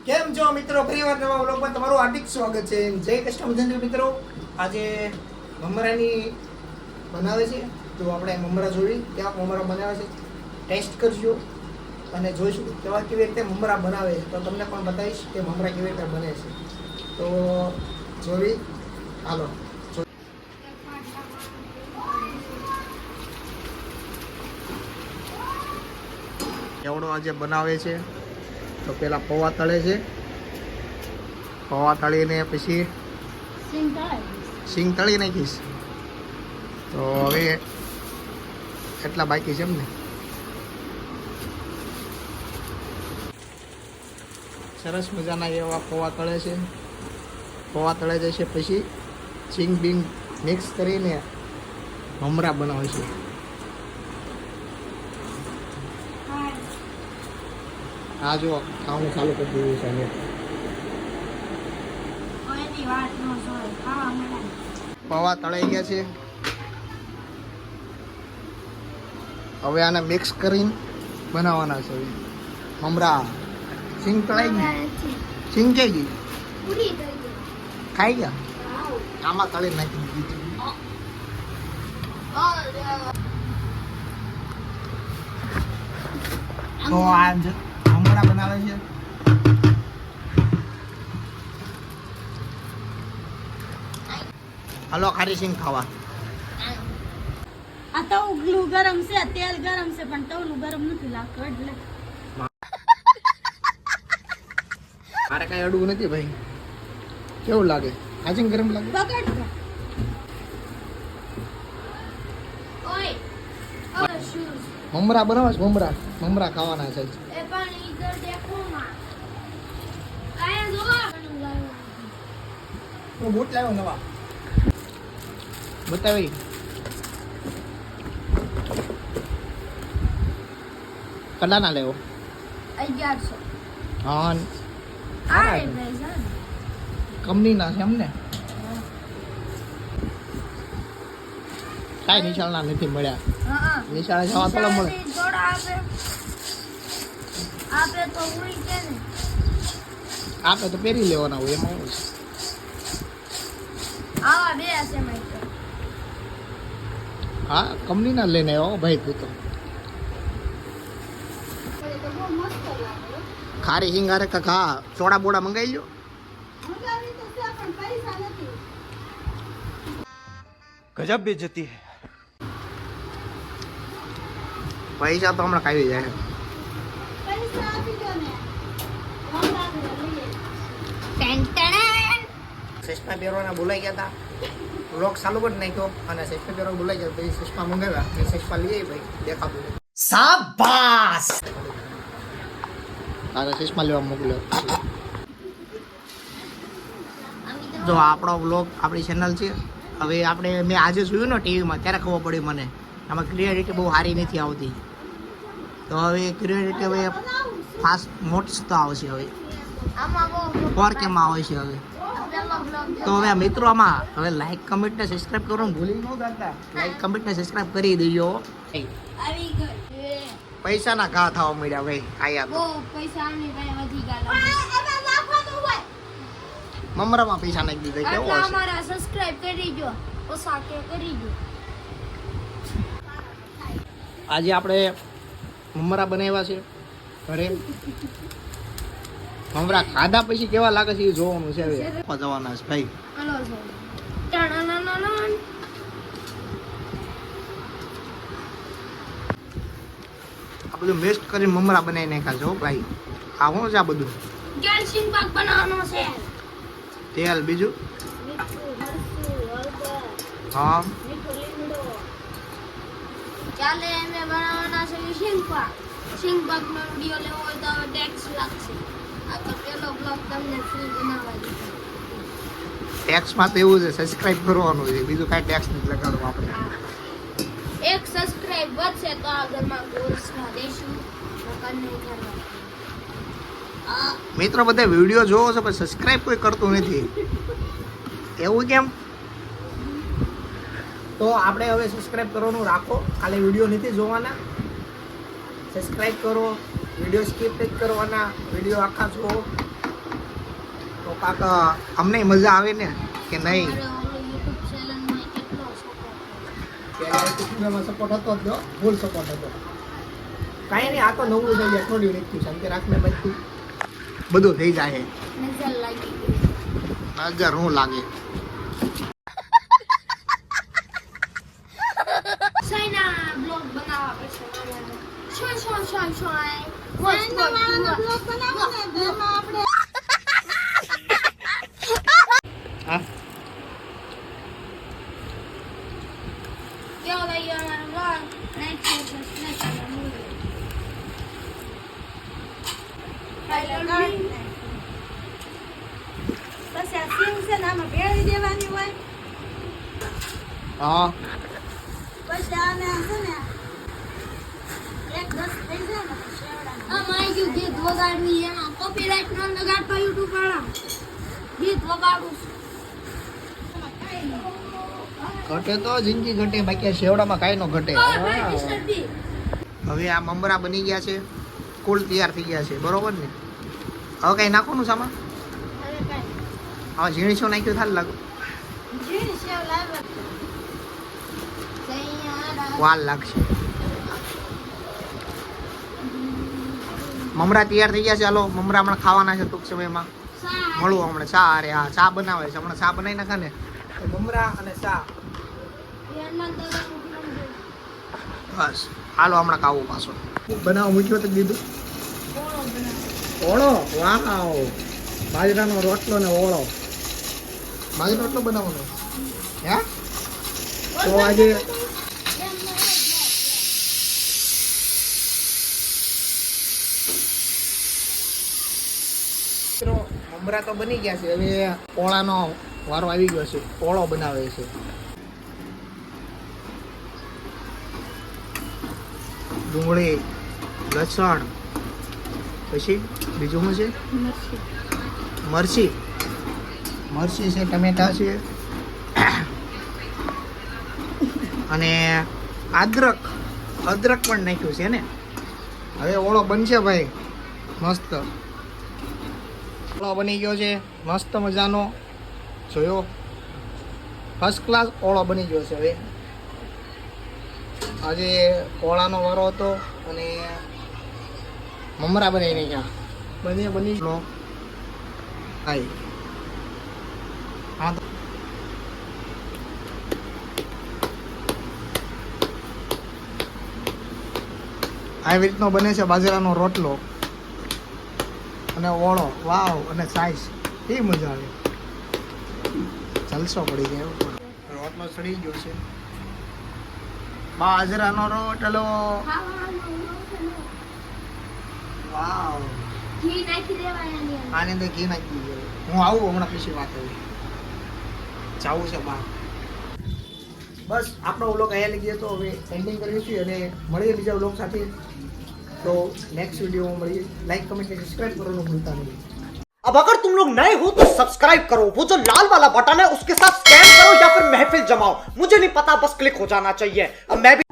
કેમ છો મિત્રો? ફરીવાર નવા વ્લોગમાં તમારું હાર્દિક સ્વાગત છે. જય કૃષ્ણ મિત્રો. આજે મમરાની બનાવે છે, તો આપણે મમરા જોઈ ક્યાં મમરા બનાવે છે ટેસ્ટ કરજો અને જોઈશું કેવી રીતે મમરા બનાવે છે. તો તમને પણ બતાવીશ કે મમરા કેવી રીતે બને છે. તો જોઈ હાલો. એવડો આજે બનાવે છે. તો પેલા પૌવા તળે છે, પૌવા તળીને પછી સિંગ તળી નાખીશ. તો હવે એટલા બાકી છે એમ ને. સરસ મજાના એવા પૌવા તળે છે. પૌવા તળે જશે પછી સિંગ બિંગ મિક્સ કરીને મમરા બનાવે છે. આ જો ખાવાનું ચાલુ કરી દીધું છે. પૌવા તળાઈ ગયા છે. હવે આને મિક્સ કરીને બનાવવાના છે મમરા. સિંગ તળાઈ ગઈ, સિંગ જઈ ગઈ, ખાઈ ગયા. આમાં તળી નાખી દીધી. તો આ મમરા બનાવે છે. હાલો ખારી સિંગ ખાવા. આ તવું ગરમ છે, તેલ ગરમ છે, પણ તવનું ગરમ નથી લાગતું એટલે મારે કઈ અડવું નથી ભાઈ. કેવું લાગે? ખાસી ગરમ લાગે. પકડ મમરા બનાવે છે. મમરા ખાવાના છે. એ પણ ઈધર દેખો માં આયા જો હું બૂટ લાવ્યો નવા બતાવી. કલા ના લેવો? 1100. હા આ ભાઈ કંપની ના છે એમને. કાંઈ નિશાળના નથી મળ્યા. હા નિશાળે જવા તો મળે. થોડા આપે તો ઉઈ કે ને આપણે તો પહેરી લેવાના હોય એમાં. આવા બે છે માઈ તો. હા કંપની ના લઈને આવ્યો ભાઈ તું તો. ખારી સિંગારે કાકા સોડા બોડા મંગાવી લો. गजब बेइज्जती है. પૈસા તો હમણાં ખાવી જાય. ચશ્મા પહેરવાના બોલાઈ ગયા હતા. વ્લોગ ચાલુ કરી નાખ્યો અને ચશ્મા પહેરવા બોલાઈ ગયા. પછી ચશ્મા મંગાવ્યા. એ ચશ્મા લઈએ ભાઈ દેખાતું. શાબાશ. તારે ચશ્મા લેવા મોકલ્યો. જો આપણો વ્લોગ આપણી ચેનલ છે. હવે મેં આજે જોયું ને ટીવીમાં ત્યારે ખબર પડી મને આમાં ક્લિયરિટી બહુ સારી નથી આવતી. તો હવે ક્લિયરિટી હવે ફાસ્ટ મોટસ તો આવશે. હવે 4Kમાં આવે છે હવે. તો હવે મિત્રો આમાં હવે લાઈક કમેન્ટ ને સબસ્ક્રાઇબ કરવાનું ભૂલી ન જતા. લાઈક કમેન્ટ ને સબસ્ક્રાઇબ કરી દેજો. આવી ગઈ પૈસાના ઘા થવા મળ્યા ભાઈ. આયા તો બહુ પૈસાની કઈ વધી ગયા. મમરામાં પૈસા નાખી દીધા. કેવું હશે? અમારા સબસ્ક્રાઇબ કરી દો, ઓસા કે કરી દો. આજે આપણે મમરા બનાવ્યા છે ઘરે. મમરા ખાધા પછી કેવા લાગે છે એ જોવાનું છે. હવે જવાના છે ભાઈ. હલો છો ટણનનનન. આ બધું વેસ્ટ કરીને મમરા બનાવી નાખ્યા છે હો ભાઈ. આ શું છે આ બધું? કેલ્શિયમ પાક બનાવવાનો છે. તેલ બીજું મીઠું, મરચું, હળદર, હા મીઠું લીમડો. ચાલે એમે બનાવવાના છે સિંગ પાક. સિંગ પાકનો વિડિયો લેવો હોય તો હવે ટેક્સ લાગશે. આ તો પેલો બ્લોગ તમને ફ્રી બનાવવા દીધો. ટેક્સમાં તો એવું છે સબસ્ક્રાઇબ કરવાનું છે. બીજું કાંઈ ટેક્સ નથી લગાડવું આપણે. એક સબસ્ક્રાઇબ વધશે તો આગળમાં કોર્સમાં દેશું. નકર નહીં કરવા. મિત્રો બધા વિડીયો જોવો છો પણ સબસ્ક્રાઇબ કોઈ કરતું નથી. એવું કેમ? તો આપણે હવે સબસ્ક્રાઇબ કરવાનું રાખો. ખાલી વિડીયો નથી જોવાના. સબસ્ક્રાઇબ કરો, વિડીયો સ્કીપ નથી કરવાના, વિડીયો આખા જુઓ. પાક અમને મજા આવે ને કે નહીં. મારે ઓલો YouTube ચેનલમાં કેટલો સપોર્ટ સપોર્ટ હતો જ ફૂલ સપોર્ટ હતો. કાંઈ નહીં, આ તો નવું થઈ જાય, અઠવાડિયું નીકળ્યું શાંતિ રાખને બધું થઈ જાય. નજર લાગી ગઈ. નજર હું લાગે. સાઈના બ્લોગ બનાવવા પડશે શાય બ્લોગ બનાવો ને જેમાં આપણે હા કેવો લાગ્યો અમારો બ્લોગ લાઈક શેર સબસ્ક્રાઇબ કરવાનું બસ આ સિંગ છે ને આમાં ભેળવી દેવાની હોય હા પછી આને છે ને એક 10 થઈ જાય ને પછી શેવડાનું. આ માય ગયું ગીત વગાડવી એમાં કોપીરાઈટ ન લગાડતા YouTube વાળા ગીત વગાડું એમાં કાંઈ નહીં. ઘટે તો જિંદગી ઘટે, બાકી આ શેવડામાં કાંઈ ન ઘટે. મિસ્ટર બી હવે આ મમરા બની ગયા છે, કુલ તૈયાર થઈ ગયા છે, બરોબર ને? હવે કઈ નાખવાનું સામાન? હવે કાંઈ હવે ઝીણી શું નાખ્યું થાલ લાગે? ઝીણી સેવ લાવે વાલ લાગશે. મમરા તૈયાર થઈ ગયા છે. હાલો મમરા હમણાં ખાવાના છે ટૂંક સમયમાં. મળવું હમણાં ચા. અરે હા, ચા બનાવે છે હમણાં. ચા બનાવી નાખે ને મમરા અને ચા. બસ હાલો હમણાં ખાવું પાછો. બનાવવા મૂક્યો તો દીધું ઓળો. વાવ, બાજરાનો રોટલો ને ઓળો. બાજરાનો રોટલો બનાવવાનો હે? તો આજે મમરા તો બની ગયા છે. હવે ઓળાનો વારો આવી ગયો છે. ઓળો બનાવે છે. ડુંગળી, લસણ, પછી બીજું શું છે? મરચી. મરચી છે, ટમેટા છે અને અદરક. અદરક પણ નાખ્યું છે ને. હવે ઓળો બનશે ભાઈ મસ્ત. ઓળો બની ગયો છે મસ્ત મજાનો. જોયો, ફર્સ્ટ ક્લાસ ઓળો બની ગયો છે. હવે આજે ઓળાનો વારો હતો અને મમરા બનાવીને ગયા. બની હાય હા. આવી રીતનો બને છે બાજરાનો રોટલો અને ઓળો. વાવ, અને સાઈઝ એ મજા આવે. જલસો પડી ગયો. રોટલો ચડી ગયો છે. બાજરાનો રોટલો. વાવ, ઘી નાખી દેવાય આની અંદર. આની અંદર ઘી નાખી દીધું. હું આવું હમણાં પછી વાત આવી. જાવું છે બહાર. બસ આપણો વ્લોગ અહીંયા લઈ ગયો તો હવે એન્ડિંગ કરીએ છીએ અને મળીએ બીજા વ્લોગ સાથે. તો નેક્સ્ટ વિડીયોમાં મળીએ. લાઈક કમેન્ટ અને સબસ્ક્રાइब કરવાનું ભૂલતા નહીં. अब अगर तुम लोग नए हो तो सब्सक्राइब करो, वो जो लाल वाला बटन है उसके साथ स्कैम करो या फिर महफिल जमाओ, मुझे नहीं पता, बस क्लिक हो जाना चाहिए. अब मैं भी